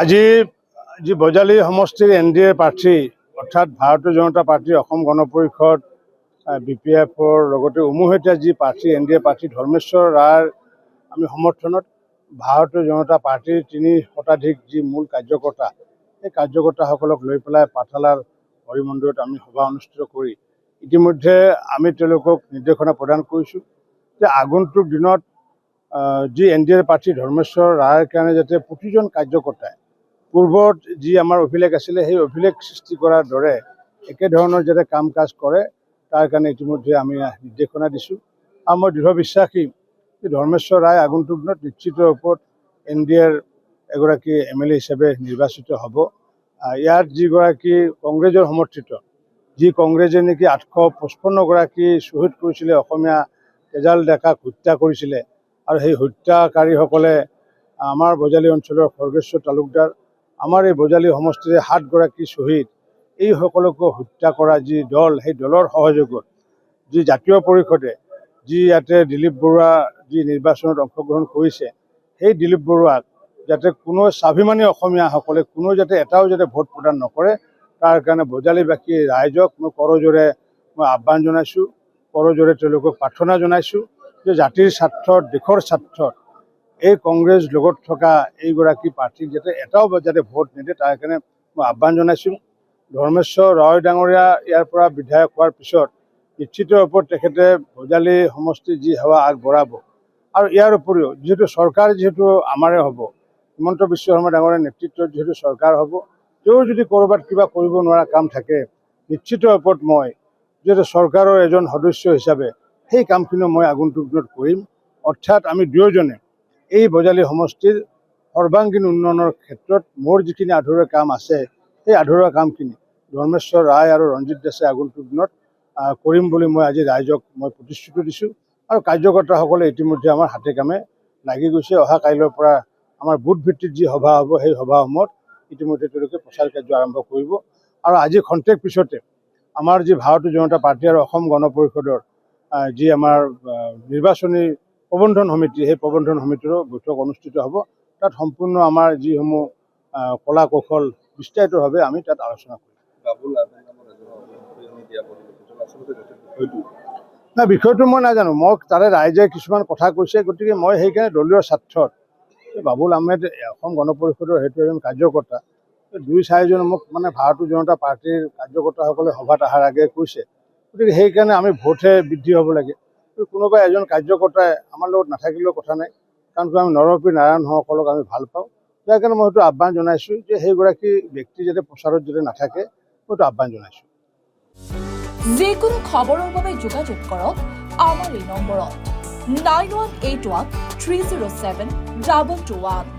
আজি যি বজালী সমষ্টিৰ NDA প্ৰাৰ্থী অৰ্থাৎ ভাৰতীয় জনতা পাৰ্টি অসম গণ পৰিষদ BPFৰ লগতে উমৈহতীয়া যি প্ৰাৰ্থী NDA প্ৰাৰ্থী ধৰ্মেশ্বৰ ৰায়ৰ আমি সমৰ্থনত ভাৰতীয় জনতা পাৰ্টিৰ ৩ শতাধিক যি মূল কাৰ্যকৰ্তা এই কাৰ্যকৰ্তাসকলক লৈ পেলাই পাঠশালাৰ হৰিমন্দিৰত আমি সভা অনুষ্ঠিত কৰি ইতিমধ্যে আমি তেওঁলোকক নিৰ্দেশনা প্ৰদান কৰিছোঁ যে আগন্তুক দিনত যি NDA প্ৰাৰ্থী ধৰ্মেশ্বৰ ৰায়ৰ কাৰণে যাতে প্ৰতিজন কাৰ্যকৰ্তাই পূৰ্বত যি আমাৰ অভিলেখ আছিলে সেই অভিলেখ সৃষ্টি কৰাৰ দৰে একেধৰণৰ যাতে কাম কাজ কৰে তাৰ কাৰণে ইতিমধ্যে আমি নিৰ্দেশনা দিছোঁ আৰু মই দৃঢ় বিশ্বাসী যে ধৰ্মেশ্বৰ ৰায় আগন্তুক দিনত নিশ্চিত ৰূপত NDAৰ এগৰাকী MLA হিচাপে নিৰ্বাচিত হ'ব। ইয়াত যিগৰাকী কংগ্ৰেছৰ সমৰ্থিত যি কংগ্ৰেছে নেকি 855 গৰাকী শ্বহীদ কৰিছিলে অসমীয়া তেজাল ডেকাক হত্যা কৰিছিলে আৰু সেই হত্যাকাৰীসকলে আমাৰ বজালী অঞ্চলৰ খৰ্গেশ্বৰ তালুকদাৰ আমাৰ এই বজালী সমষ্টিৰে 7 গৰাকী শ্বহীদ এইসকলকো হত্যা কৰা যি দল সেই দলৰ সহযোগত যি জাতীয় পৰিষদে যি ইয়াতে দিলীপ বৰুৱা যি নিৰ্বাচনত অংশগ্ৰহণ কৰিছে সেই দিলীপ বৰুৱাক যাতে কোনো স্বাভিমানী অসমীয়াসকলে কোনো যাতে এটাও যাতে ভোট প্ৰদান নকৰে তাৰ কাৰণে বজালীবাসী ৰাইজক মই কৰজোৰে আহ্বান জনাইছোঁ কৰজোৰে তেওঁলোকক প্ৰাৰ্থনা জনাইছোঁ যে জাতিৰ স্বাৰ্থত দেশৰ স্বাৰ্থত এই কংগ্ৰেছ লগত থকা এইগৰাকী প্ৰাৰ্থীক যাতে এটাও যাতে ভোট নিদিয়ে তাৰ কাৰণে মই আহ্বান জনাইছোঁ। ধৰ্মেশ্বৰ ৰায় ডাঙৰীয়া ইয়াৰ পৰা বিধায়ক হোৱাৰ পিছত নিশ্চিত ৰূপত তেখেতে বজালী সমষ্টিৰ যি সেৱা আগবঢ়াব আৰু ইয়াৰ উপৰিও যিহেতু চৰকাৰ যিহেতু আমাৰে হ'ব হিমন্ত বিশ্ব শৰ্মা ডাঙৰীয়াৰ নেতৃত্বত যিহেতু চৰকাৰ হ'ব তেওঁ যদি ক'ৰবাত কিবা কৰিব নোৱাৰা কাম থাকে নিশ্চিত ৰূপত মই যিহেতু চৰকাৰৰ এজন সদস্য হিচাপে সেই কামখিনি মই আগন্তুক দিনত কৰিম। অৰ্থাৎ আমি দুয়োজনে এই বজালী সমষ্টিৰ সৰ্বাংগীন উন্নয়নৰ ক্ষেত্ৰত মোৰ যিখিনি আধৰুৱা কাম আছে সেই আধৰুৱা কামখিনি ধৰ্মেশ্বৰ ৰায় আৰু ৰঞ্জিত দাসে আগন্তুক দিনত কৰিম বুলি মই আজি ৰাইজক মই প্ৰতিশ্ৰুতি দিছোঁ আৰু কাৰ্যকৰ্তাসকলে ইতিমধ্যে আমাৰ হাতে কামে লাগি গৈছে। অহা কাইলৈৰ পৰা আমাৰ বুথ ভিত্তিত যি সভা হ'ব সেই সভাসমূহত ইতিমধ্যে তেওঁলোকে প্ৰচাৰ কাৰ্য আৰম্ভ কৰিব আৰু আজি খন্তেক পিছতে আমাৰ যি ভাৰতীয় জনতা পাৰ্টি আৰু অসম গণ পৰিষদৰ যি আমাৰ নিৰ্বাচনী প্ৰবন্ধন সমিতি সেই প্ৰবন্ধন সমিতিৰো বৈঠক অনুষ্ঠিত হ'ব। তাত সম্পূৰ্ণ আমাৰ যিসমূহ কলা কৌশল বিস্তাৰিতভাৱে আমি তাত আলোচনা কৰিম। না বিষয়টো মই নাজানো মই তাৰে ৰাইজে কিছুমান কথা কৈছে গতিকে মই সেইকাৰণে দলীয় স্বাৰ্থত বাবুল আহমেদ অসম গণ পৰিষদৰ সেইটো এজন কাৰ্যকৰ্তা 2-4জন মোক মানে ভাৰতীয় জনতা পাৰ্টিৰ কাৰ্যকৰ্তাসকলে সভাত অহাৰ আগে কৈছে গতিকে সেইকাৰণে আমি ভোটহে বৃদ্ধি হ'ব লাগে কোনোবা এজন কাৰ্যকৰ্তাই আমাৰ লগত নাথাকিলেও কথা নাই কাৰণ আমি নৰপী নাৰায়ণসকলক আমি ভাল পাওঁ যাৰ কাৰণে মই সেইটো আহ্বান জনাইছোঁ যে সেইগৰাকী ব্যক্তি যাতে প্ৰচাৰত যাতে নাথাকে মই সেইটো আহ্বান জনাইছোঁ। যিকোনো খবৰৰ বাবে যোগাযোগ কৰক আমাৰ এই নম্বৰত 9181 307 221।